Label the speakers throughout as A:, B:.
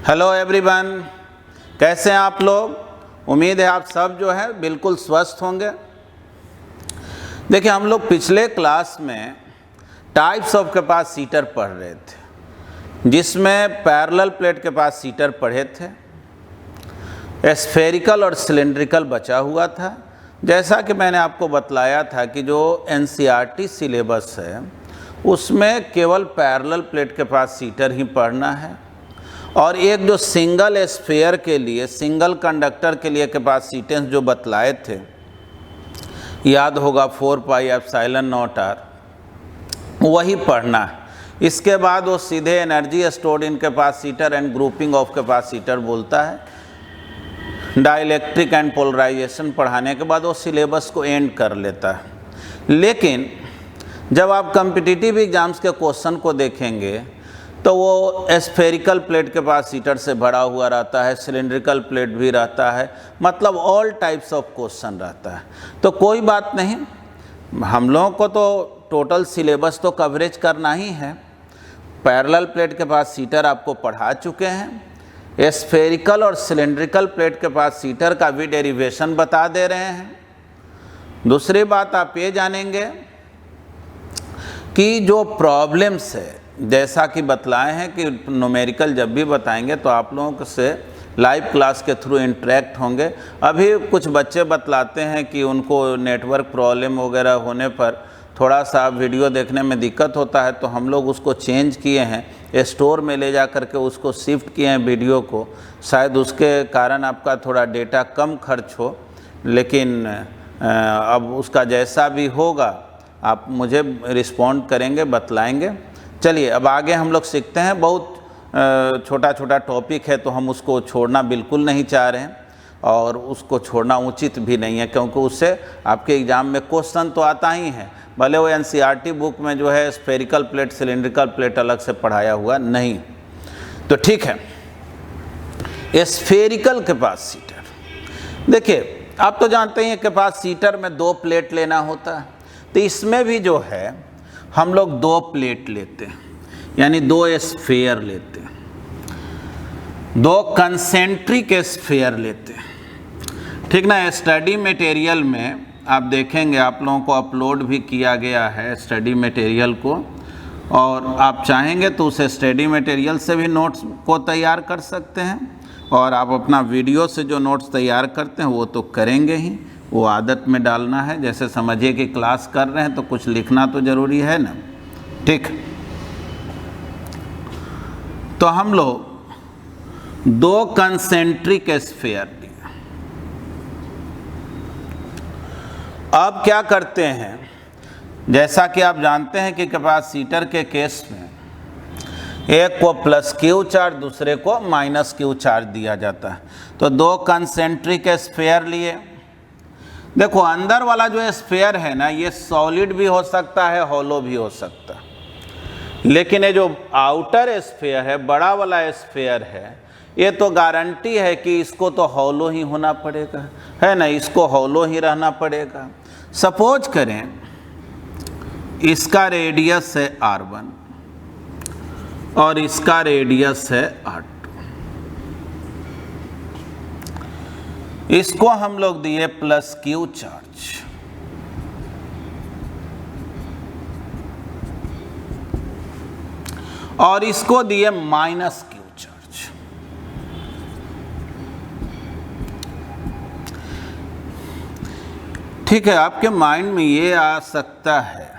A: Hello everyone, कैसे हैं आप लोग। उम्मीद है आप सब जो है बिल्कुल स्वस्थ होंगे। देखिए, हम लोग पिछले क्लास में टाइप्स ऑफ कैपेसिटर पढ़ रहे थे, जिसमें पैरेलल प्लेट कैपेसिटर पढ़े थे, स्फेरिकल और सिलेंड्रिकल बचा हुआ था। जैसा कि मैंने आपको बतलाया था कि जो एनसीईआरटी सिलेबस है उसमें केवल पैरेलल प्लेट कैपेसिटर ही पढ़ना है, और एक जो सिंगल स्फीयर के लिए, सिंगल कंडक्टर के लिए कैपेसिटेंस जो बतलाए थे, याद होगा 4 पाई एप्सिलॉन नॉट आर, वही पढ़ना है। इसके बाद वो सीधे energy stored in capacitor and grouping of capacitor बोलता है। डाइलेक्ट्रिक एंड पोलराइजेशन पढ़ाने के बाद वो सिलेबस को एंड कर लेता है। लेकिन जब आप कॉम्पिटिटिव एग्जाम्स के क्वेश्चन को देखेंगे तो वो स्फेरिकल प्लेट कैपेसिटर से भरा हुआ रहता है, सिलिंड्रिकल प्लेट भी रहता है, मतलब ऑल टाइप्स ऑफ क्वेश्चन रहता है। तो कोई बात नहीं, हम लोगों को तो टोटल सिलेबस तो कवरेज करना ही है। पैरेलल प्लेट कैपेसिटर आपको पढ़ा चुके हैं, स्फेरिकल और सिलिंड्रिकल प्लेट कैपेसिटर का भी डेरिवेशन बता दे रहे हैं। दूसरी बात आप ये जानेंगे कि जो प्रॉब्लम्स है, जैसा कि बतलाए हैं कि न्यूमेरिकल जब भी बताएंगे तो आप लोगों से लाइव क्लास के थ्रू इंटरेक्ट होंगे। अभी कुछ बच्चे बतलाते हैं कि उनको नेटवर्क प्रॉब्लम वगैरह होने पर थोड़ा सा वीडियो देखने में दिक्कत होता है, तो हम लोग उसको चेंज किए हैं, स्टोर में ले जा करके उसको शिफ्ट किए हैं वीडियो को। शायद उसके कारण आपका थोड़ा डेटा कम खर्च हो, लेकिन अब उसका जैसा भी होगा आप मुझे रिस्पॉन्ड करेंगे, बतलाएंगे। चलिए अब आगे हम लोग सीखते हैं। बहुत छोटा छोटा टॉपिक है तो हम उसको छोड़ना बिल्कुल नहीं चाह रहे हैं, और उसको छोड़ना उचित भी नहीं है, क्योंकि उससे आपके एग्ज़ाम में क्वेश्चन तो आता ही है, भले वो एनसीईआरटी बुक में जो है स्फेरिकल प्लेट सिलिंड्रिकल प्लेट अलग से पढ़ाया हुआ नहीं। तो ठीक है, स्फेरिकल कैपेसिटर, देखिए आप तो जानते हैं कैपेसिटर में 2 प्लेट लेना होता है, तो इसमें भी जो है हम लोग 2 प्लेट लेते हैं, यानी 2 स्फीयर लेते हैं, 2 कंसेंट्रिक स्फीयर लेते हैं, ठीक ना। स्टडी मटेरियल में आप देखेंगे, आप लोगों को अपलोड भी किया गया है स्टडी मटेरियल को, और आप चाहेंगे तो उसे स्टडी मटेरियल से भी नोट्स को तैयार कर सकते हैं, और आप अपना वीडियो से जो नोट्स तैयार करते हैं वो तो करेंगे ही, वो आदत में डालना है। जैसे समझिए कि क्लास कर रहे हैं तो कुछ लिखना तो ज़रूरी है ना, ठीक। तो हम लोग 2 कंसेंट्रिक स्फीयर लिए। अब क्या करते हैं, जैसा कि आप जानते हैं कि कैपेसिटर के केस में एक को प्लस क्यू चार्ज, दूसरे को माइनस क्यू चार्ज दिया जाता है। तो 2 कंसेंट्रिक स्फीयर लिए। देखो, अंदर वाला जो स्फीयर है ना, ये सॉलिड भी हो सकता है, हॉलो भी हो सकता है, लेकिन ये जो आउटर स्फीयर है, बड़ा वाला स्फीयर है, ये तो गारंटी है कि इसको तो हॉलो ही होना पड़ेगा, है ना, इसको हॉलो ही रहना पड़ेगा। सपोज करें इसका रेडियस है R1 और इसका रेडियस है R2, इसको हम लोग दिए प्लस क्यू चार्ज, और इसको दिए माइनस क्यू चार्ज। ठीक है, आपके माइंड में ये आ सकता है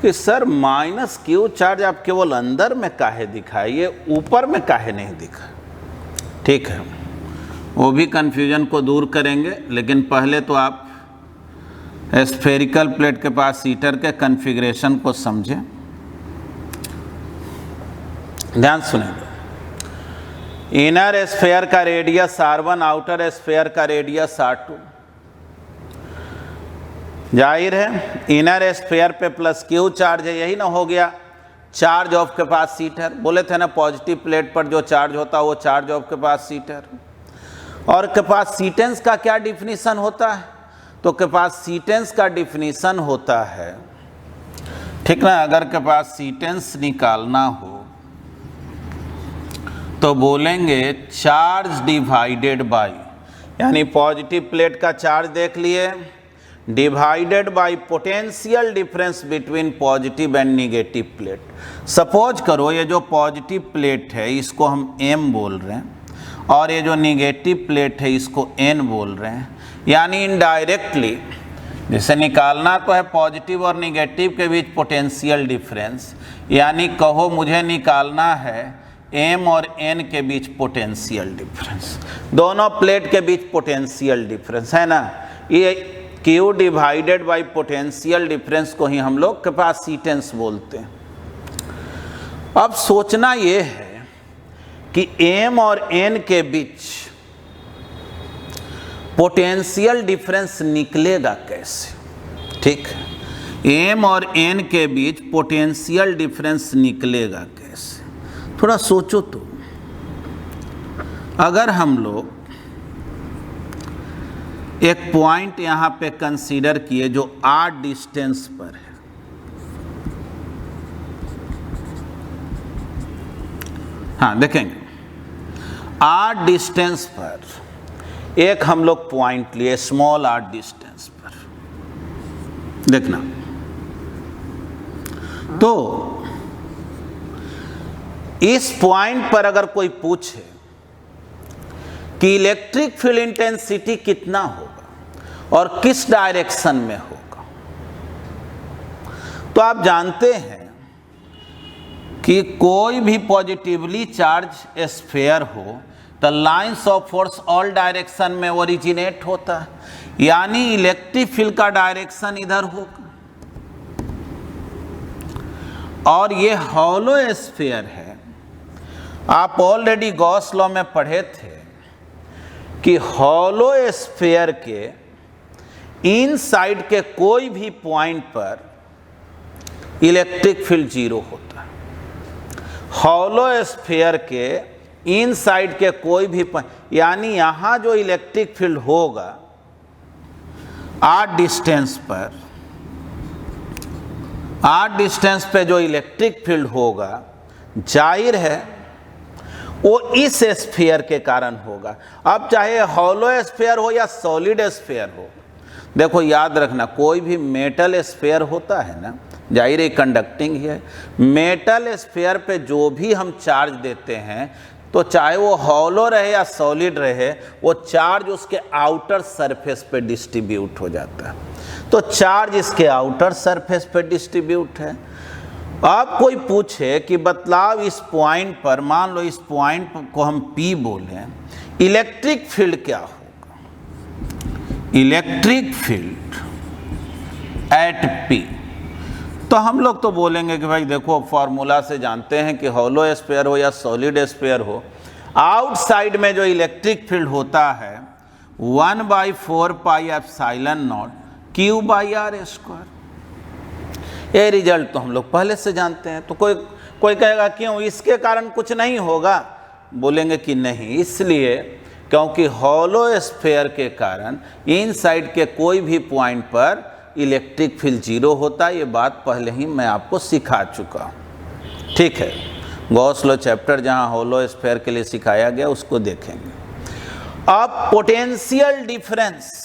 A: कि सर माइनस क्यू चार्ज आप केवल अंदर में काहे दिखाइए, ऊपर में काहे नहीं दिखा। ठीक है, वो भी कन्फ्यूजन को दूर करेंगे, लेकिन पहले तो आप स्फेरिकल प्लेट कैपेसिटर के कॉन्फ़िगरेशन को समझें। ध्यान सुनेंगे। इनर स्फीयर का रेडियस R1, आउटर स्फीयर का रेडियस R2। जाहिर है इनर स्फीयर पे प्लस क्यू चार्ज है, यही ना हो गया चार्ज ऑफ कैपेसिटर। बोले थे ना, पॉजिटिव प्लेट पर जो चार्ज होता है वो चार्ज ऑफ कैपेसिटर। और कैपेसिटेंस का क्या डिफिनीशन होता है, तो कैपेसिटेंस का डिफिनीशन होता है, ठीक ना, अगर कैपेसिटेंस निकालना हो तो बोलेंगे चार्ज डिवाइडेड बाई, यानी पॉजिटिव प्लेट का चार्ज देख लिए, divided by potential difference between positive and negative plate. Suppose करो ये जो पॉजिटिव प्लेट है इसको हम M बोल रहे हैं और ये जो निगेटिव प्लेट है इसको N बोल रहे हैं, यानी इनडायरेक्टली जैसे निकालना तो है पॉजिटिव और निगेटिव के बीच पोटेंशियल डिफरेंस, यानी कहो मुझे निकालना है M और N के बीच पोटेंशियल डिफरेंस, दोनों प्लेट के बीच पोटेंशियल डिफरेंस है ना, ये Q divided by potential difference को ही हम लोग कैपेसिटेंस बोलते हैं। अब सोचना ये है कि M और N के बीच पोटेंशियल डिफरेंस निकलेगा कैसे। ठीक है, M और N के बीच पोटेंशियल डिफरेंस निकलेगा कैसे, थोड़ा सोचो तो। अगर हम लोग एक पॉइंट यहाँ पे कंसीडर किए जो R डिस्टेंस पर है, हाँ देखेंगे R डिस्टेंस पर एक हम लोग पॉइंट लिए, स्मॉल R डिस्टेंस पर, देखना तो इस पॉइंट पर अगर कोई पूछे कि इलेक्ट्रिक फील्ड इंटेंसिटी कितना होगा और किस डायरेक्शन में होगा, तो आप जानते हैं कि कोई भी पॉजिटिवली चार्ज स्फीयर हो तो lines of force all direction में ओरिजिनेट होता है, यानी इलेक्ट्रिक फील्ड का डायरेक्शन इधर होगा। और ये हॉलो स्फीयर है, आप ऑलरेडी गॉस लॉ में पढ़े थे कि हॉलो स्फीयर के इन साइड के कोई भी पॉइंट पर इलेक्ट्रिक फील्ड जीरो होता है। हॉलो स्फीयर के इन साइड के कोई भी पॉइंट, यानी यहां जो इलेक्ट्रिक फील्ड होगा R डिस्टेंस पर, R डिस्टेंस पे जो इलेक्ट्रिक फील्ड होगा जाहिर है वो इस स्फीयर के कारण होगा। अब चाहे हॉलो स्फीयर हो या सॉलिड स्फीयर हो, देखो याद रखना कोई भी मेटल स्फीयर होता है ना, जाहिर है कंडक्टिंग ही है, मेटल स्फीयर पे जो भी हम चार्ज देते हैं तो चाहे वो हॉलो रहे या सॉलिड रहे, वो चार्ज उसके आउटर सरफेस पे डिस्ट्रीब्यूट हो जाता है। तो चार्ज इसके आउटर सरफेस पे डिस्ट्रीब्यूट है। अब कोई पूछे कि बतलाव इस पॉइंट पर, मान लो इस पॉइंट को हम P बोलें, इलेक्ट्रिक फील्ड क्या होगा, इलेक्ट्रिक फील्ड एट P, तो हम लोग तो बोलेंगे कि भाई देखो फॉर्मूला से जानते हैं कि हॉलो स्फीयर हो या सॉलिड स्फीयर हो, आउटसाइड में जो इलेक्ट्रिक फील्ड होता है 1/4 pi epsilon nought Q by R square. ये रिजल्ट तो हम लोग पहले से जानते हैं। तो कोई कहेगा क्यों, इसके कारण कुछ नहीं होगा, बोलेंगे कि नहीं, इसलिए क्योंकि हॉलो स्फीयर के कारण इन साइड के कोई भी पॉइंट पर इलेक्ट्रिक फील्ड जीरो होता है। ये बात पहले ही मैं आपको सिखा चुका हूँ। ठीक है, गॉस लॉ चैप्टर जहाँ हॉलो स्फीयर के लिए सिखाया गया उसको देखेंगे। अब potential difference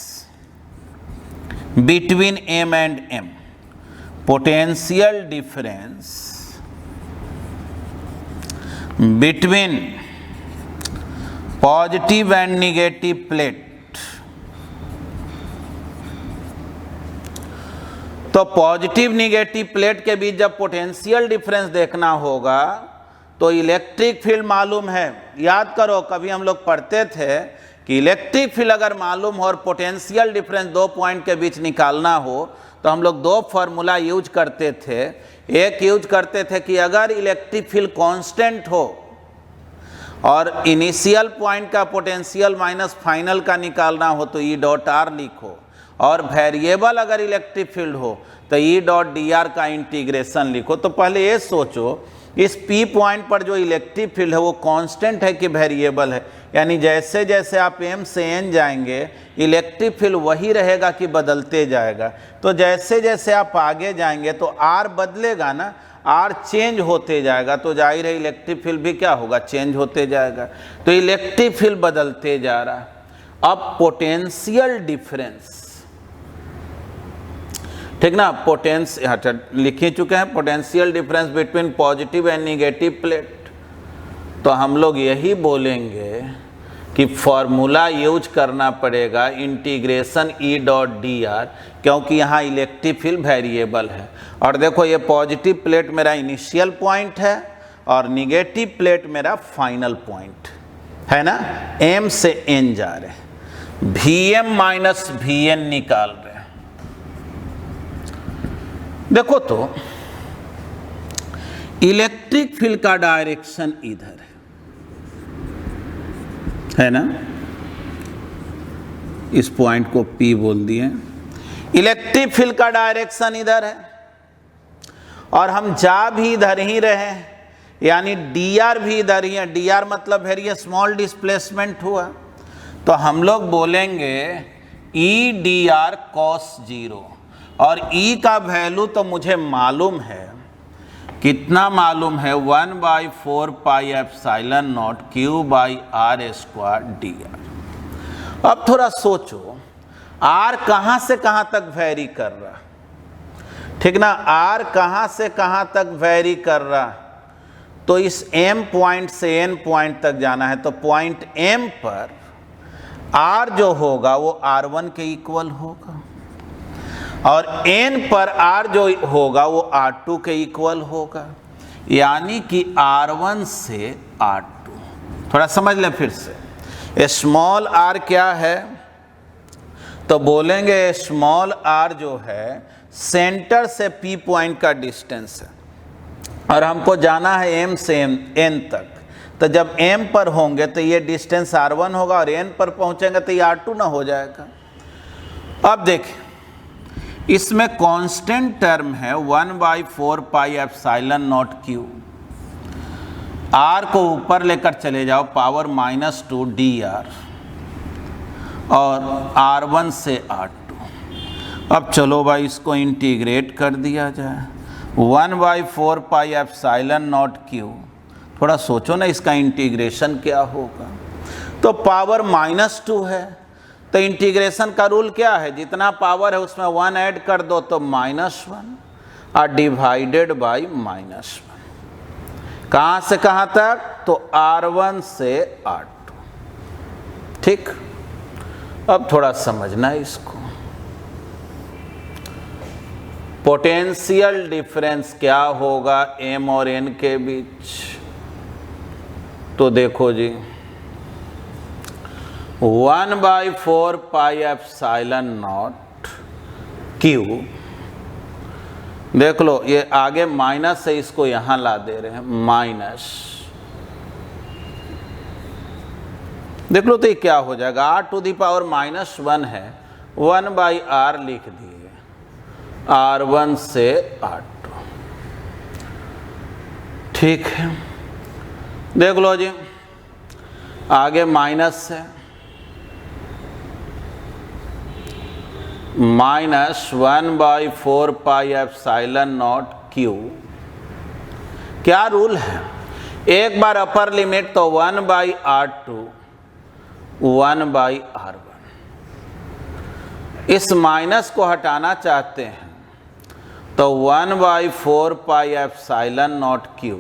A: between M and M, potential difference between positive and negative plate. तो पॉजिटिव निगेटिव प्लेट के बीच जब पोटेंशियल डिफरेंस देखना होगा तो इलेक्ट्रिक फील्ड मालूम है। याद करो कभी हम लोग पढ़ते थे कि इलेक्ट्रिक फील्ड अगर मालूम हो और पोटेंशियल डिफरेंस दो पॉइंट के बीच निकालना हो तो हम लोग दो फार्मूला यूज करते थे। एक यूज करते थे कि अगर इलेक्ट्रिक फील्ड कांस्टेंट हो और इनिशियल पॉइंट का पोटेंशियल माइनस फाइनल का निकालना हो तो E डॉट R लिखो, और वेरिएबल अगर इलेक्ट्रिक फील्ड हो तो E डॉट DR का इंटीग्रेशन लिखो। तो पहले ये सोचो इस P पॉइंट पर जो इलेक्ट्रिक फील्ड है वो कांस्टेंट है कि वेरिएबल है, यानी जैसे जैसे आप M से N जाएंगे इलेक्ट्रिक फील्ड वही रहेगा कि बदलते जाएगा। तो जैसे जैसे आप आगे जाएंगे तो R बदलेगा ना, आर चेंज होते जाएगा तो जाहिर है इलेक्ट्रिक फील्ड भी क्या होगा, चेंज होते जाएगा। तो इलेक्ट्रिक फील्ड बदलते जा रहा है। अब पोटेंशियल डिफरेंस, ठीक ना, लिख ही चुके हैं, potential difference between positive and negative plate. तो हम लोग यही बोलेंगे कि फॉर्मूला यूज करना पड़ेगा integration E dot D R, क्योंकि यहाँ इलेक्ट्रिक फील्ड वेरिएबल है। और देखो ये पॉजिटिव प्लेट मेरा इनिशियल पॉइंट है और निगेटिव प्लेट मेरा फाइनल पॉइंट है ना, एम से एन जा रहे हैं, V M minus V N निकाल रहे हैं। देखो तो इलेक्ट्रिक फील्ड का डायरेक्शन इधर है ना, इस पॉइंट को P बोल दिए। इलेक्ट्रिक फील्ड का डायरेक्शन इधर है और हम जा भी इधर ही रहे हैं, यानी dr भी इधर ही है। dr मतलब है ये स्मॉल डिस्प्लेसमेंट हुआ, तो हम लोग बोलेंगे ई डी आर कॉस 0, और E का वैल्यू तो मुझे मालूम है, कितना मालूम है, 1/4 pi epsilon nought Q by R square D R. अब थोड़ा सोचो, R कहाँ से कहाँ तक वेरी कर रहा, ठीक ना, R कहाँ से कहाँ तक वेरी कर रहा, तो इस M पॉइंट से N पॉइंट तक जाना है, तो पॉइंट M पर R जो होगा वो R1 के इक्वल होगा, और N पर R जो होगा वो R2 के इक्वल होगा, यानी कि R1 से R2। थोड़ा समझ लें फिर से, स्मॉल r क्या है, तो बोलेंगे स्मॉल r जो है सेंटर से P पॉइंट का डिस्टेंस है, और हमको जाना है M से N तक। तो जब M पर होंगे तो ये डिस्टेंस R1 होगा, और N पर पहुंचेंगे तो ये R2 ना हो जाएगा। अब देखें, इसमें कांस्टेंट टर्म है 1/4 pi epsilon nought Q, R को ऊपर लेकर चले जाओ पावर -2 dr, और R1 से R2। अब चलो भाई इसको इंटीग्रेट कर दिया जाए, 1/4 पाई एप्सिलॉन नॉट Q। थोड़ा सोचो ना इसका इंटीग्रेशन क्या होगा, तो पावर -2 है, तो इंटीग्रेशन का रूल क्या है, जितना पावर है उसमें 1 ऐड कर दो तो -1, और डिवाइडेड बाई -1। कहाँ से कहाँ तक, तो R1 से R2। ठीक, अब थोड़ा समझना इसको, पोटेंशियल डिफरेंस क्या होगा M और N के बीच। तो देखो जी, 1/4 पाई एप्सिलॉन नॉट Q, देख लो ये आगे माइनस है, इसको यहां ला दे रहे हैं माइनस, देख लो तो ये क्या हो जाएगा, r⁻⁻1 है, 1/r लिख दिए, R1 से R2। ठीक है, देख लो जी, आगे माइनस है, -1/4 पाई एप्सिलॉन नॉट Q। क्या रूल है, एक बार अपर लिमिट तो 1/r2 1/r1। इस माइनस को हटाना चाहते हैं तो 1/4 पाई एप्सिलॉन नॉट Q,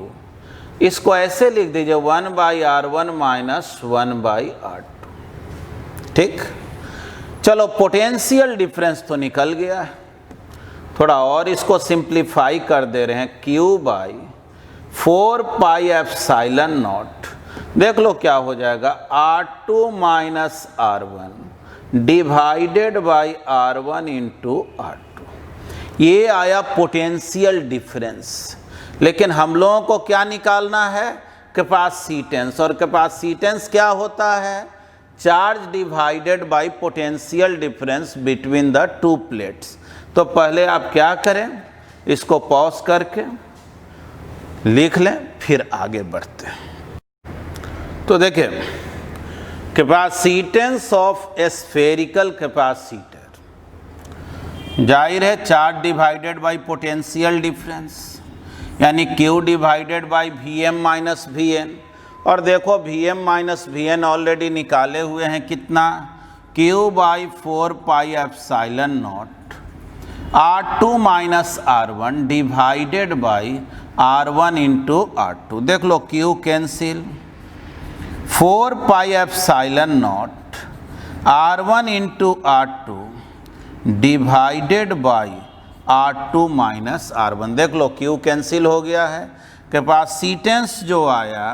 A: इसको ऐसे लिख दीजिए 1/r1 माइनस 1/r2। ठीक, चलो पोटेंशियल डिफरेंस तो निकल गया है, थोड़ा और इसको सिंप्लीफाई कर दे रहे हैं, Q/4 पाई एप्सिलॉन नॉट, देख लो क्या हो जाएगा, R2 minus R1 divided by R1 into R2। ये आया पोटेंशियल डिफरेंस। लेकिन हम लोगों को क्या निकालना है, कैपेसिटेंस, और कैपेसिटेंस क्या होता है, charge divided by potential difference between the two plates. तो पहले आप क्या करें, इसको पॉज करके लिख लें, फिर आगे बढ़ते हैं। तो देखिए, कैपेसिटेंस ऑफ स्फेरिकल कैपेसिटर, जाहिर है charge divided by potential difference, यानी Q divided by VM minus VN। और देखो VM माइनस VN ऑलरेडी निकाले हुए हैं, कितना, Q by 4 pi epsilon not R2 minus R1 divided by R1 into R2। देख लो Q cancel, 4 pi epsilon not R1 into R2 divided by R2 minus R1। देख लो Q cancel हो गया है, capacitance जो आया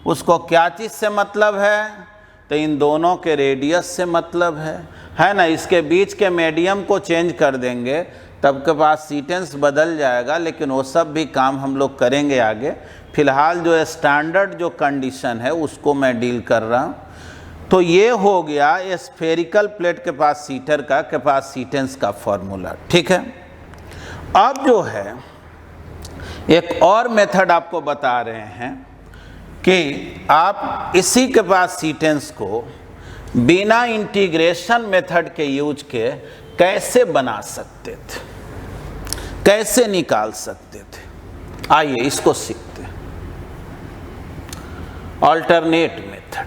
A: उसको क्या चीज़ से मतलब है, तो इन दोनों के रेडियस से मतलब है ना। इसके बीच के मीडियम को चेंज कर देंगे तब कैपेसिटेंस बदल जाएगा, लेकिन वो सब भी काम हम लोग करेंगे आगे। फिलहाल जो स्टैंडर्ड जो कंडीशन है उसको मैं डील कर रहा हूँ। तो ये हो गया स्फेरिकल प्लेट कैपेसिटर का कैपेसिटेंस का फॉर्मूला, ठीक है। अब जो है एक और मेथड आपको बता रहे हैं कि आप इसी कैपेसिटेंस को बिना इंटीग्रेशन मेथड के यूज के कैसे बना सकते थे, कैसे निकाल सकते थे। आइए इसको सीखते हैं, अल्टरनेट मेथड।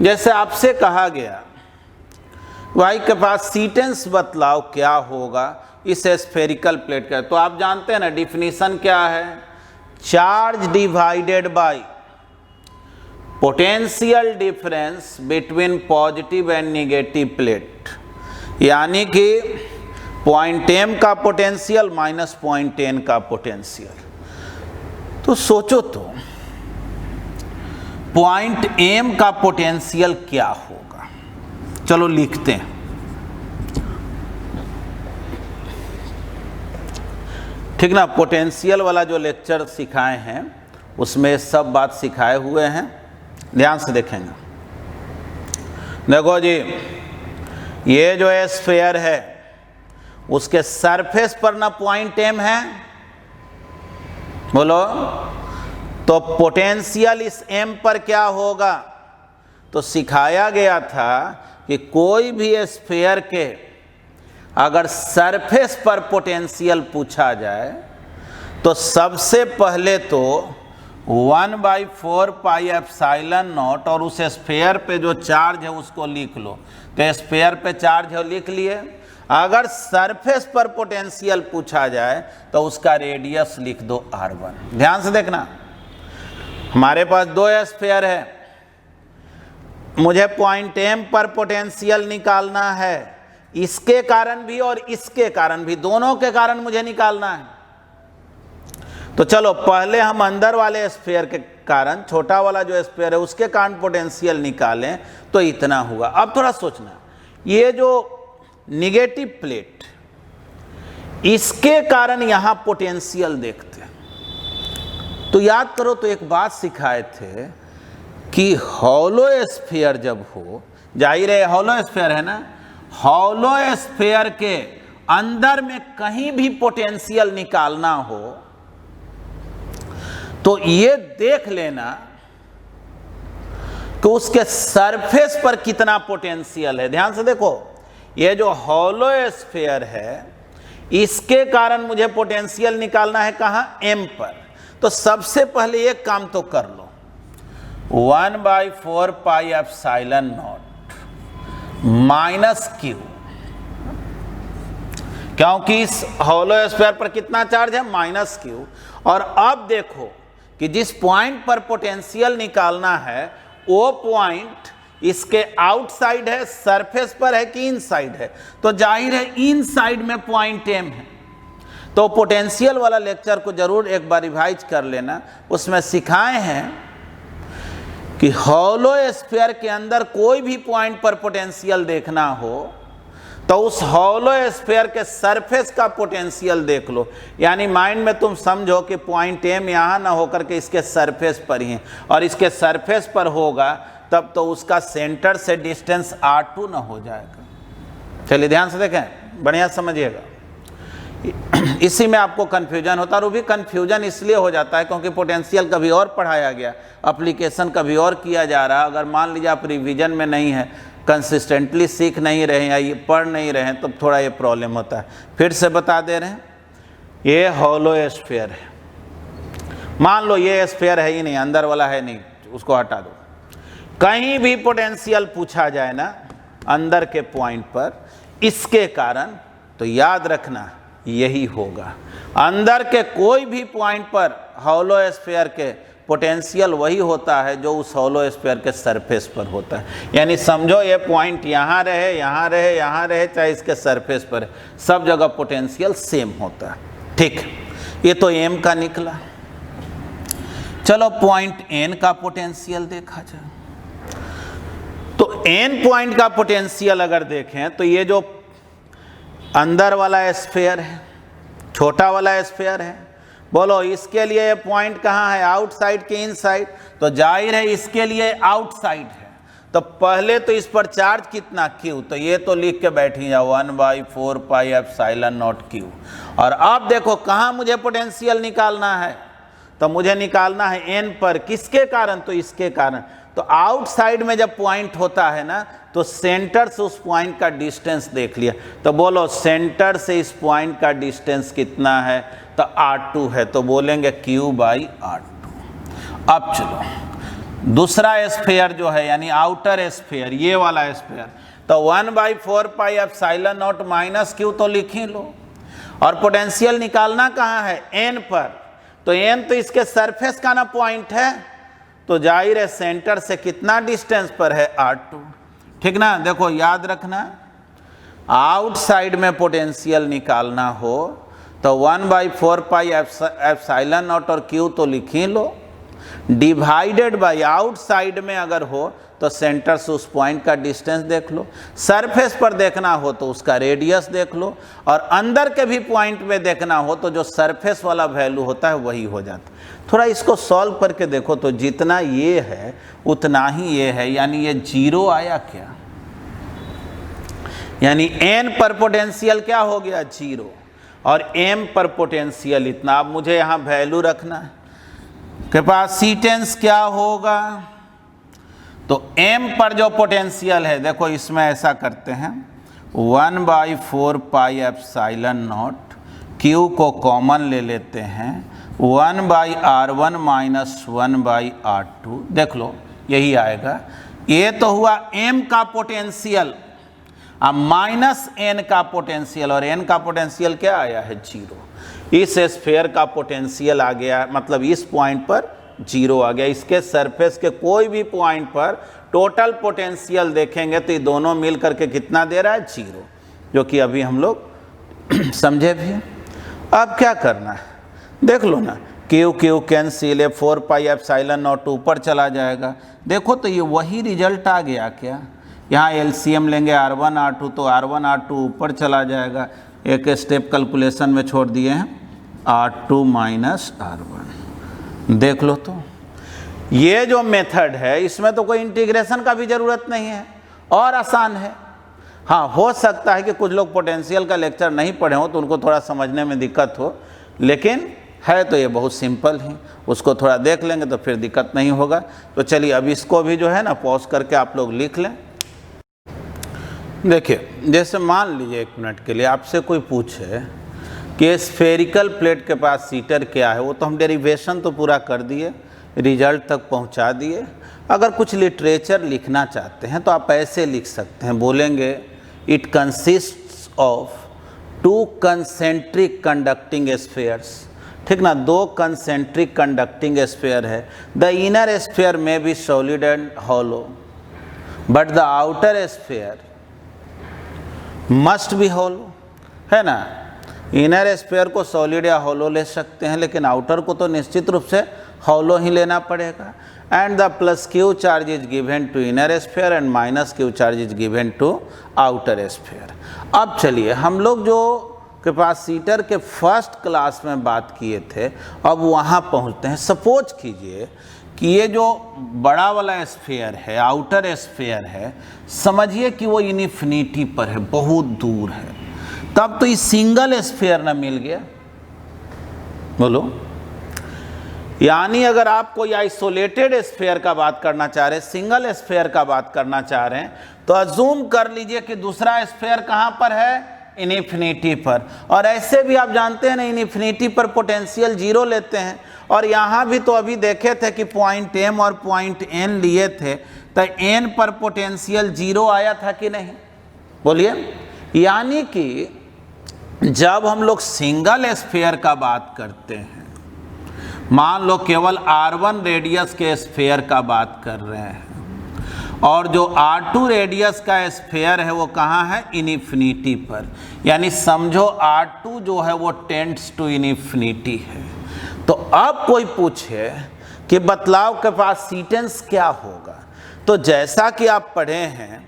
A: जैसे आपसे कहा गया भाई कैपेसिटेंस बतलाओ क्या होगा इस स्फेरिकल प्लेट का, तो आप जानते हैं ना डिफिनीशन क्या है, charge divided by potential difference between positive and negative plate. यानी कि पॉइंट M का पोटेंशियल माइनस पॉइंट N का पोटेंशियल। तो सोचो तो पॉइंट M का पोटेंशियल क्या होगा, चलो लिखते हैं। ठीक ना, पोटेंशियल वाला जो लेक्चर सिखाए हैं उसमें सब बात सिखाए हुए हैं, ध्यान से देखेंगे। देखो जी, ये जो स्फीयर है उसके सरफेस पर ना पॉइंट M है, बोलो, तो पोटेंशियल इस M पर क्या होगा। तो सिखाया गया था कि कोई भी स्फीयर के अगर सरफेस पर पोटेंशियल पूछा जाए तो सबसे पहले तो 1/4 पाई एप्सिलॉन नॉट और उस स्फीयर पे जो चार्ज है उसको लिख लो। तो स्फीयर पे चार्ज है लिख लिए। अगर सरफेस पर पोटेंशियल पूछा जाए तो उसका रेडियस लिख दो R1। ध्यान से देखना, हमारे पास दो स्फीयर है, मुझे पॉइंट M पर पोटेंशियल निकालना है, इसके कारण भी और इसके कारण भी, दोनों के कारण मुझे निकालना है। तो चलो पहले हम अंदर वाले स्फीयर के कारण, छोटा वाला जो स्फीयर है उसके कारण पोटेंशियल निकालें, तो इतना हुआ। अब थोड़ा सोचना, ये जो निगेटिव प्लेट, इसके कारण यहां पोटेंशियल देखते हैं। तो याद करो, तो एक बात सिखाए थे कि हॉलो स्फीयर जब हो, जाहिर है हॉलो स्फीयर है ना, हॉलो स्फीयर के अंदर में कहीं भी पोटेंशियल निकालना हो तो ये देख लेना कि उसके सरफेस पर कितना पोटेंशियल है। ध्यान से देखो, ये जो हॉलो स्फीयर है इसके कारण मुझे पोटेंशियल निकालना है कहां, M पर। तो सबसे पहले एक काम तो कर लो, 1/4 pi epsilon not minus Q, क्योंकि इस हॉलो स्फीयर पर कितना चार्ज है, माइनस Q। और अब देखो कि जिस पॉइंट पर पोटेंशियल निकालना है वो पॉइंट इसके आउटसाइड है, सरफेस पर है कि इनसाइड है, तो जाहिर है इनसाइड में पॉइंट M है। तो पोटेंशियल वाला लेक्चर को जरूर एक बार रिवाइज कर लेना, उसमें सिखाए हैं कि हॉलो स्फीयर के अंदर कोई भी पॉइंट पर पोटेंशियल देखना हो तो उस हॉलो स्फीयर के सरफेस का पोटेंशियल देख लो। यानी माइंड में तुम समझो कि पॉइंट M यहाँ ना होकर के इसके सरफेस पर ही है, और इसके सरफेस पर होगा तब तो उसका सेंटर से डिस्टेंस R2 ना हो जाएगा। चलिए ध्यान से देखें, बढ़िया समझिएगा। इसी में आपको कन्फ्यूजन होता है, और वो भी कन्फ्यूजन इसलिए हो जाता है क्योंकि पोटेंशियल कभी और पढ़ाया गया, एप्लीकेशन कभी और किया जा रहा है। अगर मान लीजिए आप रिवीजन में नहीं है कंसिस्टेंटली सीख नहीं रहे हैं या ये पढ़ नहीं रहे हैं तो थोड़ा ये प्रॉब्लम होता है। फिर से बता दे रहे हैं, ये हॉलो स्फीयर है, मान लो ये स्फीयर है ही नहीं, अंदर वाला है नहीं, उसको हटा दो। कहीं भी पोटेंशियल पूछा जाए ना अंदर के पॉइंट पर इसके कारण, तो याद रखना यही होगा। अंदर के कोई भी पॉइंट पर हॉलो स्फीयर के पोटेंशियल वही होता है जो उस हॉलो स्फीयर के सरफेस पर होता है। यानी समझो ये पॉइंट यहाँ रहे, यहाँ रहे, यहाँ रहे, चाहे इसके सरफेस पर है, सब जगह पोटेंशियल सेम होता है। ठीक, ये तो एम का निकला। चलो पॉइंट एन का पोटेंशियल देखा जाए। तो एन पॉइंट का पोटेंशियल अगर देखें तो ये जो अंदर वाला स्फीयर है, छोटा वाला स्फीयर है, बोलो इसके लिए पॉइंट कहाँ है, आउटसाइड के इनसाइड? तो जाहिर है इसके लिए आउटसाइड है। तो पहले तो इस पर चार्ज कितना क्यू, तो ये तो लिख के बैठी जाओ 1/4 पाई एप्सिलॉन नॉट क्यू। और अब देखो कहाँ मुझे पोटेंशियल निकालना है, तो मुझे निकालना है एन पर, किसके कारण? तो इसके कारण। तो आउटसाइड में जब पॉइंट होता है ना तो सेंटर से उस पॉइंट का डिस्टेंस देख लिया, तो बोलो सेंटर से इस पॉइंट का डिस्टेंस कितना है, तो R2 है, तो बोलेंगे Q/R2। अब चलो दूसरा स्फीयर जो है यानी आउटर स्फीयर, ये वाला स्फीयर, तो 1/4 pi epsilon not minus Q तो लिख ही लो। और पोटेंशियल निकालना कहाँ है, एन पर, तो एन तो इसके सरफेस का ना पॉइंट है, तो जाहिर है सेंटर से कितना डिस्टेंस पर है, R2। ठीक ना, देखो याद रखना, आउटसाइड में पोटेंशियल निकालना हो तो 1/4 पाई एप्सिलॉन नॉट और क्यू तो लिख ही लो, डिवाइडेड बाय आउटसाइड में अगर हो तो सेंटर से उस पॉइंट का डिस्टेंस देख लो, सरफेस पर देखना हो तो उसका रेडियस देख लो, और अंदर के भी पॉइंट में देखना हो तो जो सरफेस वाला वैल्यू होता है वही हो जाता है। थोड़ा इसको सॉल्व करके देखो, तो जितना ये है उतना ही ये है, यानी ये 0 आया क्या, यानी एन पर पोटेंशियल क्या हो गया, 0, और एम पर पोटेंशियल इतना। अब मुझे यहाँ वैल्यू रखना है, कैपेसिटेंस क्या होगा, तो एम पर जो पोटेंशियल है, देखो इसमें ऐसा करते हैं, 1/4 पाई एप्सिलॉन नॉट, क्यू को कॉमन ले लेते हैं, 1/R1 माइनस 1/R2, देख लो यही आएगा। ये तो हुआ एम का पोटेंशियल, अब माइनस एन का पोटेंशियल, और एन का पोटेंशियल क्या आया है, 0। इस स्फीयर का पोटेंशियल आ गया, मतलब इस पॉइंट पर 0 आ गया। इसके सरफेस के कोई भी पॉइंट पर टोटल पोटेंशियल देखेंगे तो ये दोनों मिल करके कितना दे रहा है, 0, जो कि अभी हम लोग समझे भी। अब क्या करना है, देख लो ना, क्यू क्यू कैंसिल है, 4 पाई एप्सिलॉन नॉट ऊपर चला जाएगा। देखो तो ये वही रिजल्ट आ गया क्या, यहाँ एलसीएम लेंगे R1 R2, तो R1 R2 ऊपर चला जाएगा, एक स्टेप कैलकुलेशन में छोड़ दिए हैं, R2 माइनस R1। देख लो तो ये जो मेथड है इसमें तो कोई इंटीग्रेशन का भी ज़रूरत नहीं है और आसान है। हाँ, हो सकता है कि कुछ लोग पोटेंशियल का लेक्चर नहीं पढ़े हो तो उनको थोड़ा समझने में दिक्कत हो, लेकिन है तो ये बहुत सिंपल ही, उसको थोड़ा देख लेंगे तो फिर दिक्कत नहीं होगा। तो चलिए अब इसको भी जो है ना पॉज करके आप लोग लिख लें। देखिए, जैसे मान लीजिए 1 मिनट के लिए आपसे कोई पूछे कि स्फेरिकल प्लेट के पास सीटर क्या है, वो तो हम डेरिवेशन तो पूरा कर दिए, रिजल्ट तक पहुंचा दिए। अगर कुछ लिटरेचर लिखना चाहते हैं तो आप ऐसे लिख सकते हैं, बोलेंगे it consists of 2 concentric conducting spheres. ठीक ना, 2 कंसेंट्रिक कंडक्टिंग स्फीयर है। द इनर स्फीयर में be solid and hollow but the outer sphere must be hollow, है ना। इनर स्फीयर को सॉलिड या हॉलो ले सकते हैं, लेकिन आउटर को तो निश्चित रूप से हॉलो ही लेना पड़ेगा। And the plus Q charge is given to inner sphere and minus Q charge is given to outer sphere. अब चलिए हम लोग जो कैपेसिटर के फर्स्ट क्लास में बात किए थे अब वहाँ पहुँचते हैं। सपोज कीजिए कि ये जो बड़ा वाला स्फीयर है, आउटर स्फीयर है, समझिए कि वो इन्फिनिटी पर है, बहुत दूर है। तब तो ये सिंगल स्फीयर ना मिल गया, बोलो। यानी अगर आप कोई आइसोलेटेड स्फीयर का बात करना चाह रहे हैं, सिंगल स्फीयर का बात करना चाह रहे हैं, तो अज्यूम कर लीजिए कि दूसरा स्फीयर कहाँ पर है, इन्फिनिटी पर। और ऐसे भी आप जानते हैं ना, इन्फिनिटी पर पोटेंशियल जीरो लेते हैं। और यहाँ भी तो अभी देखे थे कि पॉइंट एम और पॉइंट एन लिए थे, तो एन पर पोटेंशियल जीरो आया था कि नहीं, बोलिए। यानी कि जब हम लोग सिंगल स्फीयर का बात करते हैं, मान लो केवल r1 रेडियस के स्फीयर का बात कर रहे हैं, और जो r2 रेडियस का स्फीयर है वो कहाँ है, इन्फिनिटी पर। यानी समझो r2 जो है वो टेंड्स टू इन्फिनिटी है। तो अब कोई पूछे कि बतलाव कैपेसिटेंस क्या होगा, तो जैसा कि आप पढ़े हैं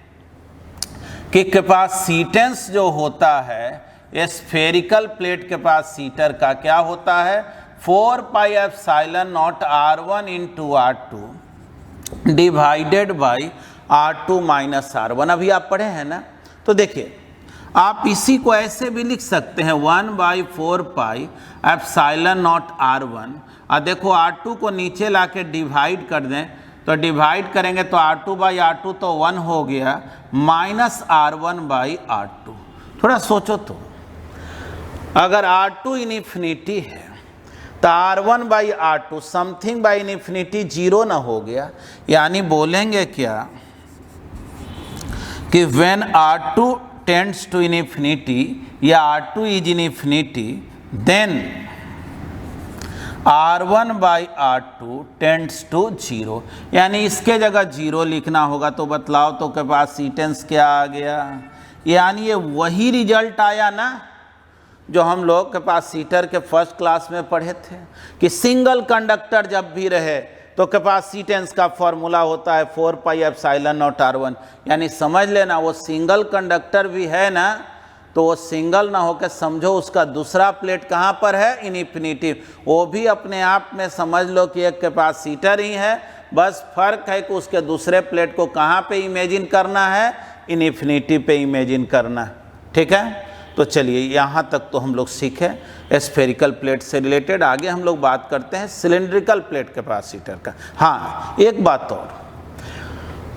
A: कि कैपेसिटेंस जो होता है स्फेरिकल प्लेट कैपेसिटर का क्या होता है, 4 पाई epsilon not r1 into r2 divided by r2 minus r1। अभी आप पढ़े हैं ना, तो देखिए आप इसी को ऐसे भी लिख सकते हैं 1/4 पाई एप्सिलॉन नॉट r1, और देखो r2 को नीचे लाके डिवाइड कर दें, तो डिवाइड करेंगे तो r2/r2 तो 1 हो गया, माइनस r1/r2। थोड़ा सोचो तो, अगर r2 इन्फिनिटी है तो r1/r2 something by infinity zero ना हो गया। यानी बोलेंगे क्या कि when r2 tends to infinity या r2 is infinity, then r1/r2 tends to zero. यानी इसके जगह जीरो लिखना होगा। तो बतलाओ तो कैपेसिटेंस क्या आ गया। यानी ये वही रिजल्ट आया ना जो हम लोग कैपेसिटर के फर्स्ट क्लास में पढ़े थे कि सिंगल कंडक्टर जब भी रहे तो कैपेसिटेंस का फॉर्मूला होता है 4 पाई एप्सिलॉन नॉट r1। यानी समझ लेना वो सिंगल कंडक्टर भी है ना, तो वो सिंगल ना होकर समझो उसका दूसरा प्लेट कहाँ पर है, इन्फिनिटी। वो भी अपने आप में समझ लो कि एक कैपेसिटर ही है, बस फर्क है कि उसके दूसरे प्लेट को कहाँ पे इमेजिन करना है, इन्फिनिटी पे इमेजिन करना है। ठीक है, तो चलिए यहाँ तक तो हम लोग सीखे स्फेरिकल प्लेट से रिलेटेड। आगे हम लोग बात करते हैं सिलिंड्रिकल प्लेट कैपेसिटर का। हाँ, एक बात और,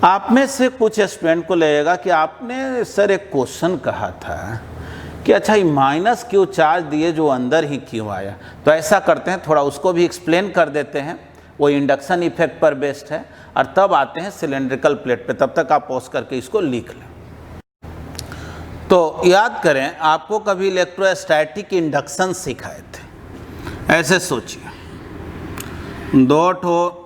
A: आप में से कुछ स्टूडेंट को लगेगा कि आपने सर एक क्वेश्चन कहा था कि अच्छा ये माइनस क्यू चार्ज दिए जो अंदर ही क्यों आया। तो ऐसा करते हैं, थोड़ा उसको भी एक्सप्लेन कर देते हैं, वो इंडक्शन इफेक्ट पर बेस्ड है, और तब आते हैं सिलिंड्रिकल प्लेट पे। तब तक आप पॉज करके इसको लिख लें। तो याद करें, आपको कभी इलेक्ट्रोस्टैटिक इंडक्शन सिखाए थे। ऐसे सोचिए, दो ठो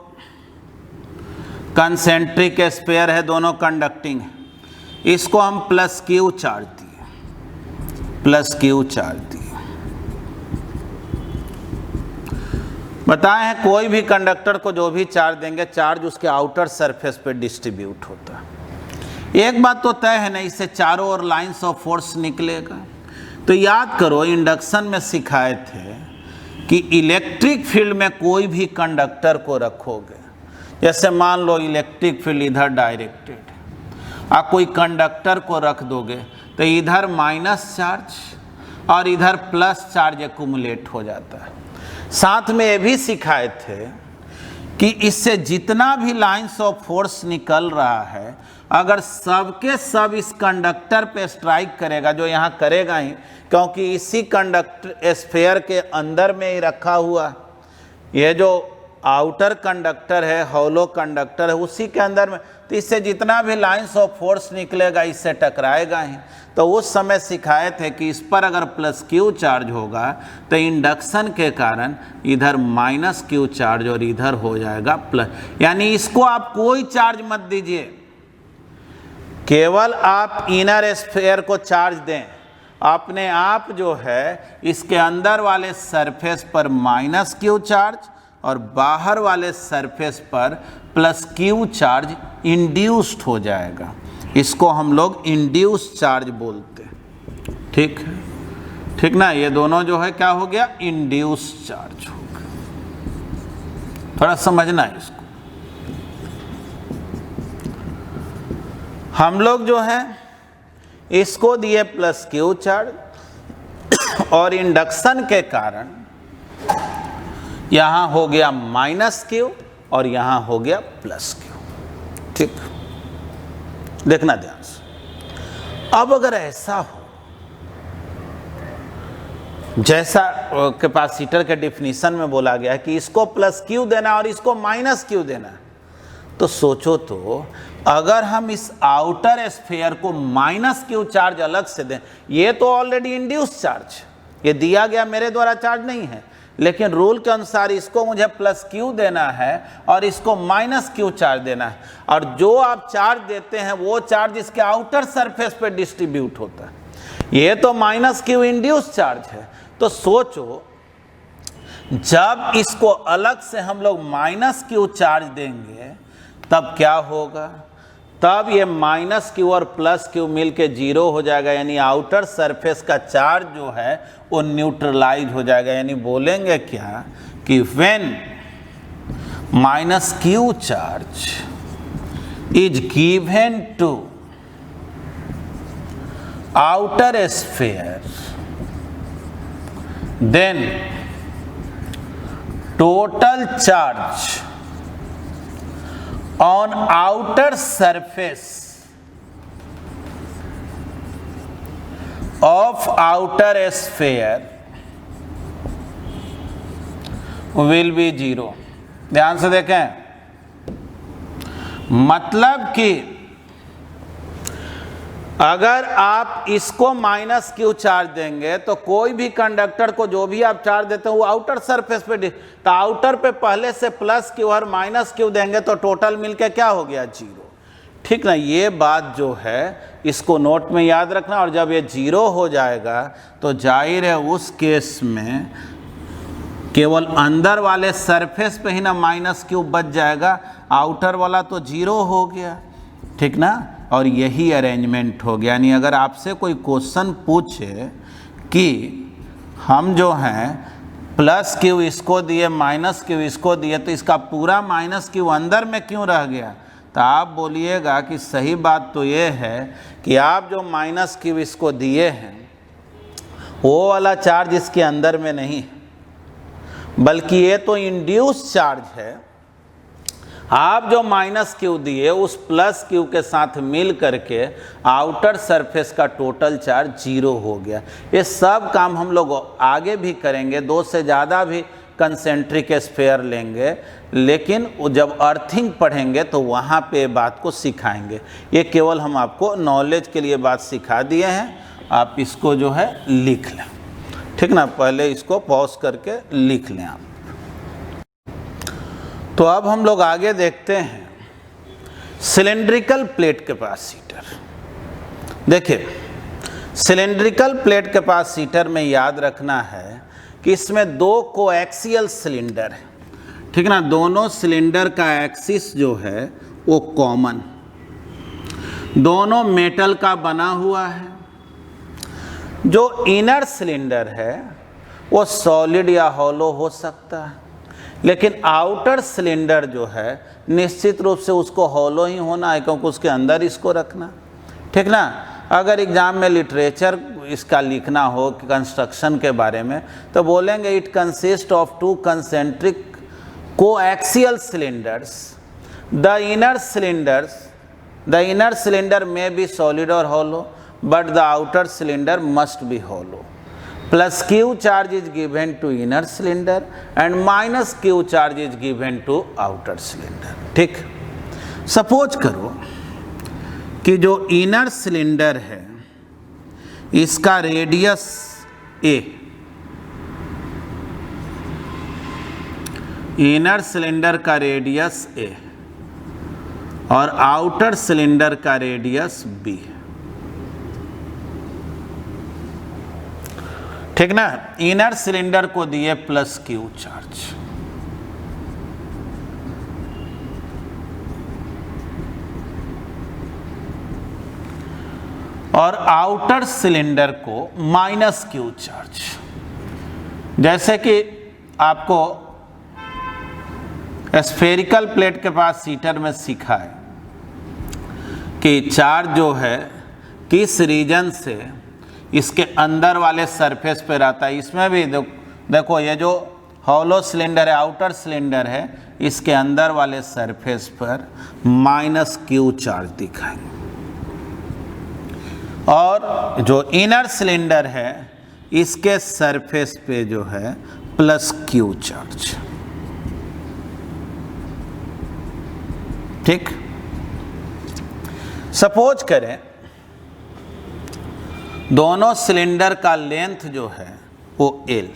A: कंसेंट्रिक स्फीयर है, दोनों कंडक्टिंग है, इसको हम प्लस क्यू चार्ज दिए, प्लस क्यू चार्ज दिए। बताए हैं कोई भी कंडक्टर को जो भी चार्ज देंगे, चार्ज उसके आउटर सरफेस पे डिस्ट्रीब्यूट होता है। एक बात तो तय है ना, इससे चारों ओर लाइंस ऑफ फोर्स निकलेगा। तो याद करो, इंडक्शन में सिखाए थे कि इलेक्ट्रिक फील्ड में कोई भी कंडक्टर को रखोगे, जैसे मान लो इलेक्ट्रिक फील्ड इधर डायरेक्टेड, आप कोई कंडक्टर को रख दोगे तो इधर माइनस चार्ज और इधर प्लस चार्ज एक्युमुलेट हो जाता है। साथ में ये भी सिखाए थे कि इससे जितना भी लाइंस ऑफ फोर्स निकल रहा है, अगर सबके सब इस कंडक्टर पे स्ट्राइक करेगा, जो यहाँ करेगा ही, क्योंकि इसी कंडक्टर स्फीयर के अंदर में ही रखा हुआ ये जो आउटर कंडक्टर है, हॉलो कंडक्टर है, उसी के अंदर में, तो इससे जितना भी लाइंस ऑफ फोर्स निकलेगा इससे टकराएगा ही। तो उस समय सिखाए थे कि इस पर अगर प्लस क्यू चार्ज होगा तो इंडक्शन के कारण इधर माइनस क्यू चार्ज और इधर हो जाएगा प्लस। यानी इसको आप कोई चार्ज मत दीजिए, केवल आप इनर स्फीयर को चार्ज दें, अपने आप जो है इसके अंदर वाले सरफेस पर माइनस क्यू चार्ज और बाहर वाले सरफेस पर प्लस क्यू चार्ज इंड्यूस्ड हो जाएगा। इसको हम लोग इंड्यूस चार्ज बोलते हैं। ठीक है, ठीक ना, ये दोनों जो है क्या हो गया, इंड्यूस चार्ज हो गया। थोड़ा समझना है इसको। हम लोग जो है इसको दिए प्लस क्यू चार्ज, और इंडक्शन के कारण यहाँ हो गया माइनस क्यू और यहाँ हो गया प्लस क्यू। ठीक, देखना ध्यान से। अब अगर ऐसा हो जैसा कैपेसिटर के डिफिनीशन में बोला गया है कि इसको प्लस क्यू देना और इसको माइनस क्यू देना, तो सोचो तो अगर हम इस आउटर स्फीयर को माइनस क्यू चार्ज अलग से दें, ये तो ऑलरेडी इंड्यूस चार्ज, ये दिया गया मेरे द्वारा चार्ज नहीं है, लेकिन रूल के अनुसार इसको मुझे प्लस क्यू देना है और इसको माइनस क्यू चार्ज देना है, और जो आप चार्ज देते हैं वो चार्ज इसके आउटर सरफेस पे डिस्ट्रीब्यूट होता है। ये तो माइनस क्यू इंड्यूस चार्ज है। तो सोचो जब इसको अलग से हम लोग माइनस क्यू चार्ज देंगे तब क्या होगा, तब ये माइनस क्यू और प्लस क्यू मिलके जीरो हो जाएगा, यानी आउटर सरफेस का चार्ज जो है वो न्यूट्रलाइज हो जाएगा। यानी बोलेंगे क्या कि when minus Q charge is given to outer sphere, then total charge on outer surface of outer sphere will be zero। ध्यान से देखें, मतलब कि अगर आप इसको माइनस क्यू चार्ज देंगे तो कोई भी कंडक्टर को जो भी आप चार्ज देते हैं वो आउटर सरफेस पे, तो आउटर पे पहले से प्लस क्यू और माइनस क्यू देंगे तो टोटल मिलके क्या हो गया, जीरो। ठीक ना, ये बात जो है इसको नोट में याद रखना। और जब ये जीरो हो जाएगा तो जाहिर है उस केस में केवल अंदर वाले सरफेस पे ही ना माइनस क्यू बच जाएगा, आउटर वाला तो जीरो हो गया। ठीक ना, और यही अरेंजमेंट हो गया। यानी अगर आपसे कोई क्वेश्चन पूछे कि हम जो हैं प्लस क्यू इसको दिए माइनस क्यू इसको दिए तो इसका पूरा माइनस क्यू अंदर में क्यों रह गया, तो आप बोलिएगा कि सही बात तो ये है कि आप जो माइनस क्यू इसको दिए हैं वो वाला चार्ज इसके अंदर में नहीं है, बल्कि ये तो इंड्यूस चार्ज है। आप जो माइनस क्यू दिए उस प्लस क्यू के साथ मिल करके आउटर सरफेस का टोटल चार्ज जीरो हो गया। ये सब काम हम लोग आगे भी करेंगे, दो से ज़्यादा भी कंसेंट्रिक स्फीयर लेंगे, लेकिन जब अर्थिंग पढ़ेंगे तो वहाँ पे बात को सिखाएंगे। ये केवल हम आपको नॉलेज के लिए बात सिखा दिए हैं, आप इसको जो है लिख लें। ठीक ना, पहले इसको पॉज करके लिख लें आप। तो अब हम लोग आगे देखते हैं सिलेंड्रिकल प्लेट कैपेसिटर। देखिए, सिलेंड्रिकल प्लेट कैपेसिटर में याद रखना है कि इसमें दो कोएक्सियल सिलेंडर है। ठीक ना, दोनों सिलेंडर का एक्सिस जो है वो कॉमन, दोनों मेटल का बना हुआ है। जो इनर सिलेंडर है वो सॉलिड या हॉलो हो सकता है, लेकिन आउटर सिलेंडर जो है निश्चित रूप से उसको हॉलो ही होना है, क्योंकि उसके अंदर इसको रखना। ठीक ना, अगर एग्जाम में लिटरेचर इसका लिखना हो कंस्ट्रक्शन के बारे में तो बोलेंगे it consist of two concentric coaxial cylinders, the inner cylinder में बी सॉलिड और hollow but the outer cylinder must be hollow. Plus Q charge is given to inner cylinder and minus Q charge is given to outer cylinder। ठीक, suppose करो कि जो inner cylinder है इसका radius A, inner cylinder का radius A और outer cylinder का radius B। ठीक ना, इनर सिलेंडर को दिए प्लस क्यू चार्ज, और आउटर सिलेंडर को माइनस क्यू चार्ज। जैसे कि आपको स्फेरिकल प्लेट कैपेसिटर में सीखा है कि चार्ज जो है किस रीजन से इसके अंदर वाले सरफेस पे रहता है। इसमें भी देखो ये जो हॉलो सिलेंडर है, आउटर सिलेंडर है, इसके अंदर वाले सरफेस पर -q चार्ज दिखाएंगे, और जो इनर सिलेंडर है इसके सरफेस पे जो है +q चार्ज। ठीक, सपोज करें दोनों सिलेंडर का लेंथ जो है वो L,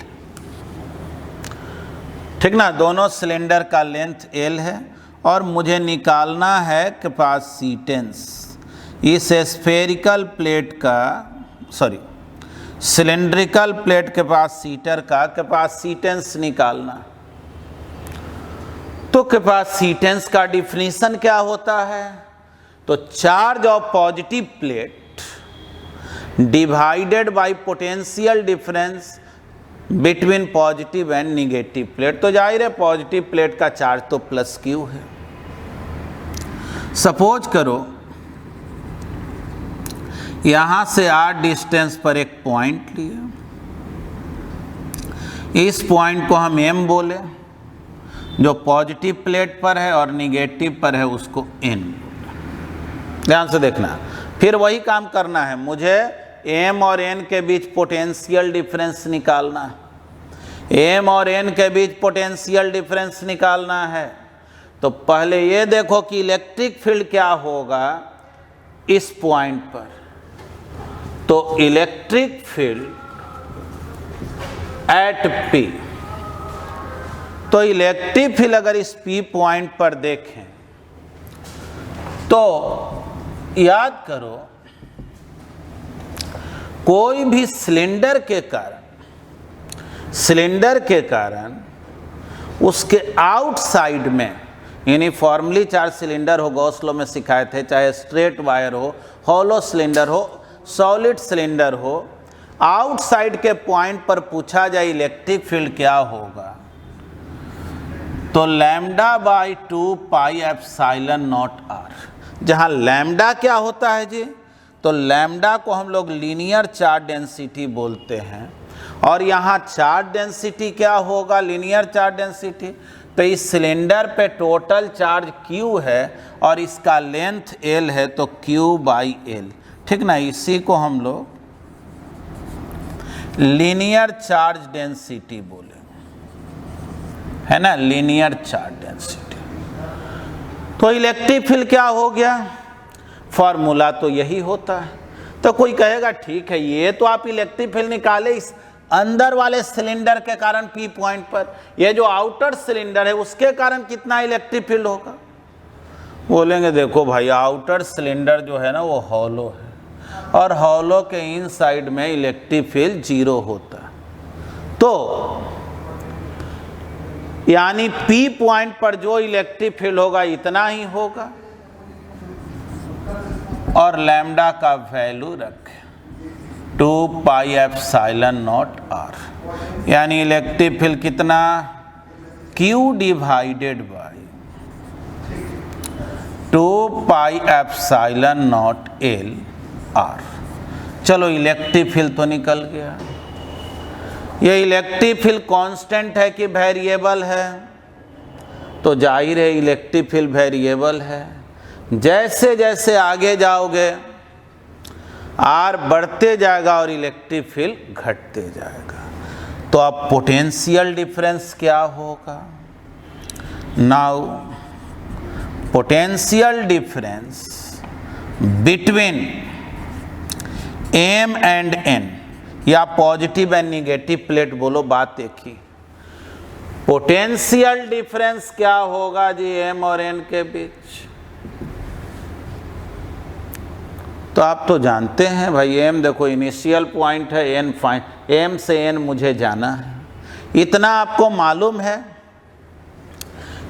A: ठीक ना, दोनों सिलेंडर का लेंथ L है और मुझे निकालना है कैपेसिटेंस इस स्फेरिकल प्लेट का, सॉरी सिलेंड्रिकल प्लेट कैपेसिटर का कैपेसिटेंस निकालना। तो कैपेसिटेंस का डिफिनीशन क्या होता है? तो charge of positive plate divided by potential difference between positive and negative plate. तो जाहिर है पॉजिटिव प्लेट का चार्ज तो +q है। सपोज करो यहां से r डिस्टेंस पर एक पॉइंट लिए, इस पॉइंट को हम m बोले, जो पॉजिटिव प्लेट पर है और निगेटिव पर है उसको n। ध्यान से देखना, फिर वही काम करना है, मुझे m और n के बीच पोटेंशियल डिफरेंस निकालना है। m और n के बीच पोटेंशियल डिफरेंस निकालना है। तो पहले ये देखो कि इलेक्ट्रिक फील्ड क्या होगा इस पॉइंट पर। तो इलेक्ट्रिक फील्ड एट P, तो इलेक्ट्रिक फील्ड अगर इस P पॉइंट पर देखें तो याद करो कोई भी सिलेंडर के कारण उसके आउटसाइड में, यूनिफॉर्मली चार्ज सिलेंडर हो, गॉस लॉ में सिखाए थे, चाहे स्ट्रेट वायर हो, हॉलो सिलेंडर हो, सॉलिड सिलेंडर हो, आउटसाइड के पॉइंट पर पूछा जाए इलेक्ट्रिक फील्ड क्या होगा, तो λ/2 पाई एप्सिलॉन नॉट r। जहां लैम्डा क्या होता है जी? तो लैम्डा को हम लोग लीनियर चार्ज डेंसिटी बोलते हैं, और यहाँ चार्ज डेंसिटी क्या होगा? Linear charge density. तो इस सिलेंडर पे टोटल चार्ज Q है और इसका लेंथ L है, तो Q/L, ठीक ना। इसी को हम लोग लीनियर चार्ज डेंसिटी बोले, है ना, लीनियर चार्ज डेंसिटी। तो इलेक्ट्रिक फील्ड क्या हो गया? फॉर्मूला तो यही होता है। तो कोई कहेगा ठीक है, ये तो आप इलेक्ट्रिक फील्ड निकाले इस अंदर वाले सिलेंडर के कारण P पॉइंट पर, ये जो आउटर सिलेंडर है उसके कारण कितना इलेक्ट्रिक फील्ड होगा? बोलेंगे देखो भाई, आउटर सिलेंडर जो है ना वो हॉलो है और हॉलो के इनसाइड में इलेक्ट्रिक फील्ड 0 होता है। तो यानी P पॉइंट पर जो इलेक्ट्रिक फील्ड होगा इतना ही होगा, और लैम्डा का वैल्यू रखें 2 पाई एप्सिलॉन नॉट r, यानी इलेक्ट्रिक फील्ड कितना? Q divided by 2 pi epsilon not L r। चलो इलेक्ट्रिक फील्ड तो निकल गया। ये इलेक्ट्रिक फील्ड कांस्टेंट है कि वेरिएबल है? तो जाहिर है इलेक्ट्रिक फील्ड वेरिएबल है। जैसे जैसे आगे जाओगे R बढ़ते जाएगा और इलेक्ट्रिक फील्ड घटते जाएगा। तो अब पोटेंशियल डिफरेंस क्या होगा? Now potential difference between M and N, या पॉजिटिव एंड निगेटिव प्लेट बोलो, बात एक ही। पोटेंशियल डिफरेंस क्या होगा जी M और N के बीच? तो आप तो जानते हैं भाई, M देखो इनिशियल पॉइंट है, N फाइन, M से N मुझे जाना है। इतना आपको मालूम है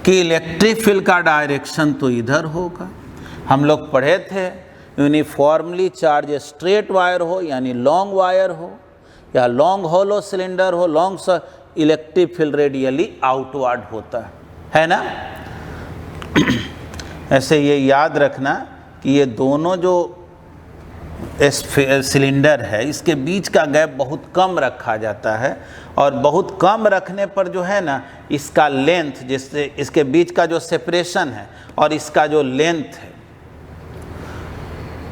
A: कि इलेक्ट्रिक फील्ड का डायरेक्शन तो इधर होगा। हम लोग पढ़े थे यूनिफॉर्मली चार्ज स्ट्रेट वायर हो यानी लॉन्ग वायर हो, या लॉन्ग हॉलो सिलेंडर हो, long electric field radially outward होता है ना। ऐसे ये याद रखना कि ये दोनों जो सिलेंडर है, इसके बीच का गैप बहुत कम रखा जाता है, और बहुत कम रखने पर जो है ना इसका लेंथ, जिससे इसके बीच का जो सेपरेशन है और इसका जो लेंथ है,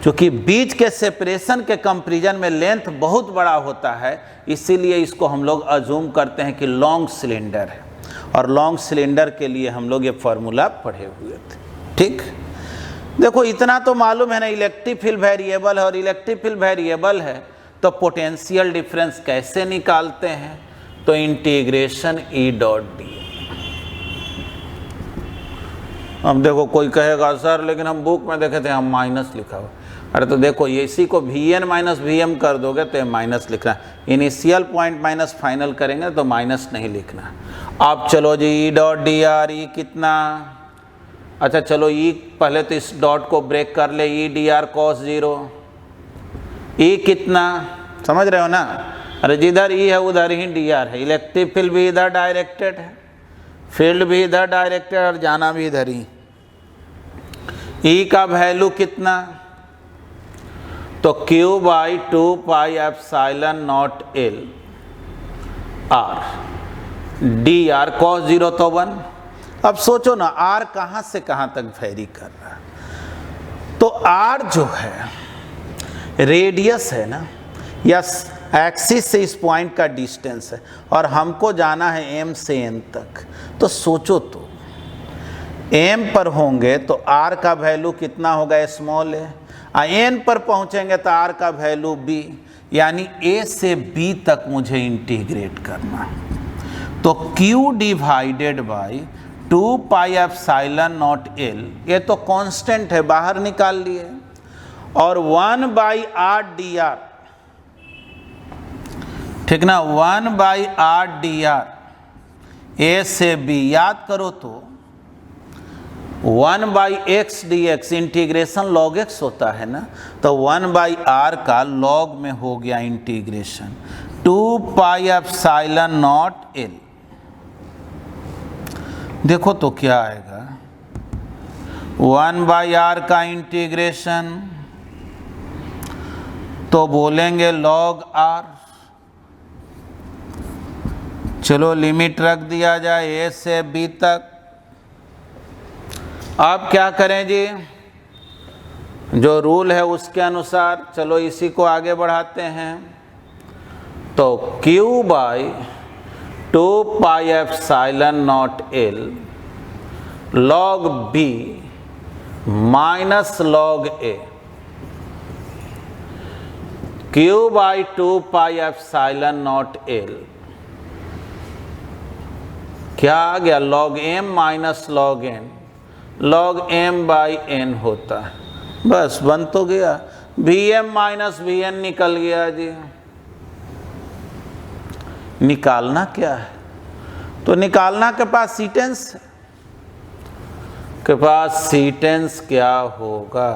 A: क्योंकि बीच के सेपरेशन के कंपैरिजन में लेंथ बहुत बड़ा होता है, इसीलिए इसको हम लोग अज्यूम करते हैं कि लॉन्ग सिलेंडर है, और लॉन्ग सिलेंडर के लिए हम लोग ये फार्मूला पढ़े हुए थे। ठीक, देखो इतना तो मालूम है ना, इलेक्ट्रिक फील्ड वेरिएबल है, और इलेक्ट्रिक फील्ड वेरिएबल है तो पोटेंशियल डिफरेंस कैसे निकालते हैं, तो इंटीग्रेशन ई डॉट डी। अब देखो कोई कहेगा सर लेकिन हम बुक में देखे थे हम माइनस लिखा हुआ, अरे तो देखो ये इसी को Vn माइनस Vm कर दोगे तो ये माइनस लिखना, इनिशियल पॉइंट माइनस फाइनल करेंगे तो माइनस नहीं लिखना। अब चलो जी ई डॉट डी आर, ई कितना, अच्छा चलो ई पहले तो इस डॉट को ब्रेक कर ले, ई डी आर कॉस 0, ई कितना, समझ रहे हो ना, अरे जिधर ई है उधर ही डी आर है, इलेक्ट्रिक फील्ड भी इधर डायरेक्टेड है, फील्ड भी इधर डायरेक्टेड और जाना भी इधर ही। ई का वैल्यू कितना, तो Q by 2 pi epsilon not L R D R cos 0 तो 1। अब सोचो ना R कहाँ से कहाँ तक वेरी कर रहा है, तो R जो है रेडियस है ना, या एक्सिस से इस पॉइंट का डिस्टेंस है, और हमको जाना है M से N तक, तो सोचो तो M पर होंगे तो R का वैल्यू कितना होगा, स्मॉल है, N पर पहुंचेंगे तो R का वैल्यू B, यानी A से B तक मुझे इंटीग्रेट करना है, तो Q divided by 2 pi epsilon not L, ये तो कांस्टेंट है बाहर निकाल लिए, और 1 बाई R डी आर, ठीक ना, 1 by R D R A से B, याद करो तो 1 by x D x, integration log x होता है ना, तो 1 बाई आर का लॉग में हो गया इंटीग्रेशन 2 पाई एप्सिलॉन नॉट एल। देखो तो क्या आएगा, 1 बाई आर का इंटीग्रेशन तो बोलेंगे लॉग आर, चलो लिमिट रख दिया जाए ए से बी तक। अब क्या करें जी, जो रूल है उसके अनुसार चलो इसी को आगे बढ़ाते हैं, तो Q by 2 pi epsilon not L log B minus log A, Q by 2 pi epsilon not L क्या आ गया, log M minus log N, log M by N होता है, बस बन तो गया, Vm माइनस Vn निकल गया जी। निकालना क्या है, तो निकालना कैपेसिटेंस, कैपेसिटेंस क्या होगा,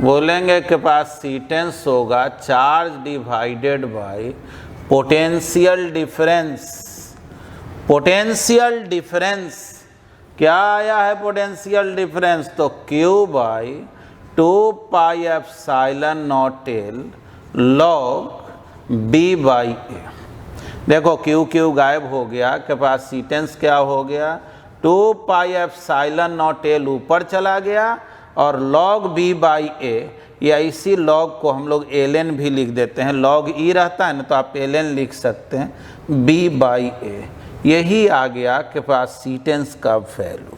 A: बोलेंगे कैपेसिटेंस होगा charge divided by potential difference. Potential difference क्या आया है, पोटेंशियल डिफरेंस, तो Q by 2 pi epsilon not L log B by A। देखो Q गायब हो गया, कैपेसिटेंस क्या हो गया, 2 पाई एप्सिलॉन नॉट L ऊपर चला गया, और लॉग B बाई A, या इसी लॉग को हम लोग ln भी लिख देते हैं, लॉग E रहता है ना तो आप ln लिख सकते हैं, B बाई A, यही आ गया कैपेसिटेंस का वैल्यू,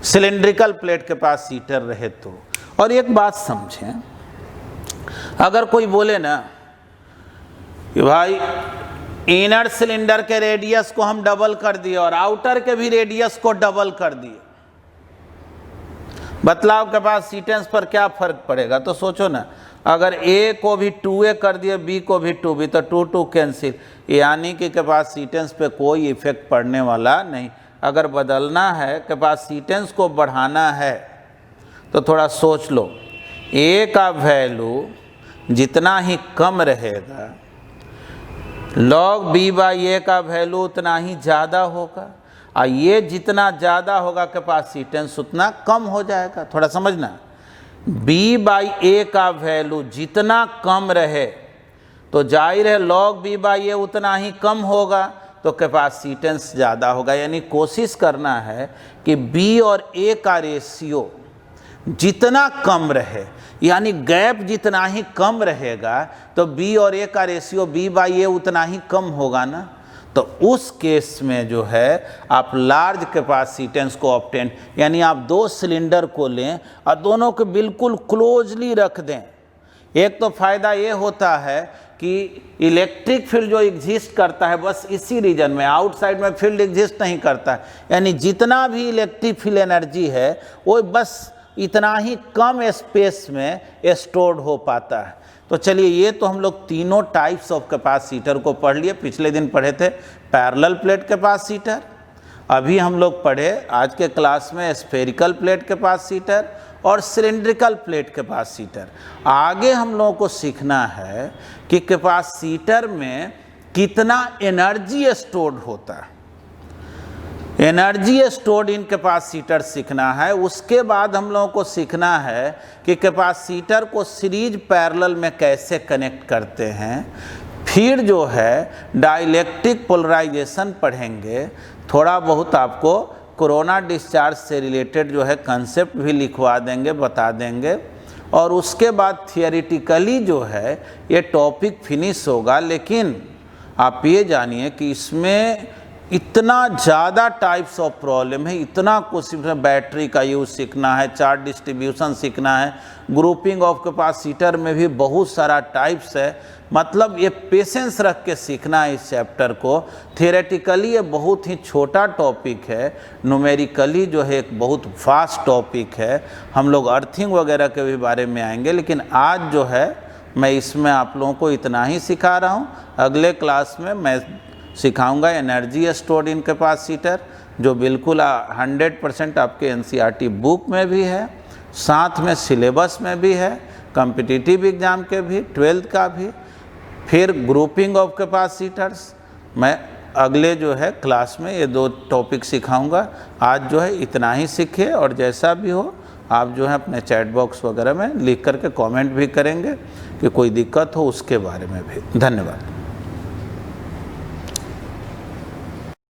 A: सिलिंड्रिकल प्लेट कैपेसिटर रहे तो। और एक बात समझें, अगर कोई बोले ना कि भाई इनर सिलेंडर के रेडियस को हम डबल कर दिए और आउटर के भी रेडियस को डबल कर दिए, बतलाव कैपेसिटेंस पर क्या फर्क पड़ेगा, तो सोचो ना, अगर A को भी 2A कर दिए, B को भी 2B, तो 2 कैंसिल, यानी कि कैपेसिटेंस पे कोई इफेक्ट पड़ने वाला नहीं। अगर बदलना है, कैपेसिटेंस को बढ़ाना है, तो थोड़ा सोच लो, A का वैल्यू जितना ही कम रहेगा, लॉग B बाई A का वैल्यू उतना ही ज़्यादा होगा, और ये जितना ज़्यादा होगा कैपेसिटेंस उतना कम हो जाएगा। थोड़ा समझना, b/a का वैल्यू जितना कम रहे तो जाहिर है log b/a उतना ही कम होगा, तो कैपेसिटेंस ज़्यादा होगा। यानी कोशिश करना है कि b और a का रेशियो जितना कम रहे, यानी गैप जितना ही कम रहेगा तो b और a का रेशियो b/a उतना ही कम होगा ना। तो उस केस में जो है आप लार्ज कैपेसिटेंस को ऑब्टेन, यानी आप दो सिलेंडर को लें और दोनों को बिल्कुल क्लोजली रख दें। एक तो फ़ायदा ये होता है कि इलेक्ट्रिक फील्ड जो एग्जिस्ट करता है बस इसी रीजन में, आउटसाइड में फील्ड एग्जिस्ट नहीं करता है। यानी जितना भी इलेक्ट्रिक फील्ड एनर्जी है वो बस इतना ही कम स्पेस में स्टोर्ड हो पाता है। तो चलिए, ये तो हम लोग तीनों टाइप्स ऑफ कैपेसिटर को पढ़ लिए। पिछले दिन पढ़े थे पैरेलल प्लेट कैपेसिटर, अभी हम लोग पढ़े आज के क्लास में स्फेरिकल प्लेट कैपेसिटर और सिलिंड्रिकल प्लेट कैपेसिटर। आगे हम लोगों को सीखना है कि कैपेसिटर में कितना एनर्जी स्टोर्ड होता है, एनर्जी स्टोर्ड इन कैपेसिटर सीखना है। उसके बाद हम लोगों को सीखना है कि कैपेसिटर को सीरीज पैरेलल में कैसे कनेक्ट करते हैं। फिर जो है डाइलेक्ट्रिक पोलराइजेशन पढ़ेंगे। थोड़ा बहुत आपको कोरोना डिस्चार्ज से रिलेटेड जो है कंसेप्ट भी लिखवा देंगे, बता देंगे। और उसके बाद थियोरिटिकली जो है ये टॉपिक फिनिश होगा। लेकिन आप ये जानिए कि इसमें इतना ज़्यादा टाइप्स ऑफ प्रॉब्लम है, इतना कुछ, बैटरी का यूज़ सीखना है, चार्ज डिस्ट्रीब्यूशन सीखना है, ग्रुपिंग ऑफ कैपेसिटर में भी बहुत सारा टाइप्स है। मतलब ये पेशेंस रख के सीखना है इस चैप्टर को। थियोरेटिकली ये बहुत ही छोटा टॉपिक है, न्यूमेरिकली जो है एक बहुत फास्ट टॉपिक है। हम लोग अर्थिंग वगैरह के भी बारे में आएंगे, लेकिन आज जो है मैं इसमें आप लोगों को इतना ही सिखा रहा हूँ। अगले क्लास में मैं सिखाऊंगा एनर्जी स्टोर्ड इन कैपेसिटर, जो बिल्कुल 100% आपके NCERT बुक में भी है, साथ में सिलेबस में भी है, कॉम्पिटिटिव एग्ज़ाम के भी, 12th का भी। फिर ग्रुपिंग ऑफ कैपेसिटर्स मैं अगले जो है क्लास में ये 2 टॉपिक सिखाऊंगा। आज जो है इतना ही सीखिए, और जैसा भी हो आप जो है अपने चैट बॉक्स वगैरह में लिख करके कमेंट भी करेंगे कि कोई दिक्कत हो उसके बारे में भी। धन्यवाद।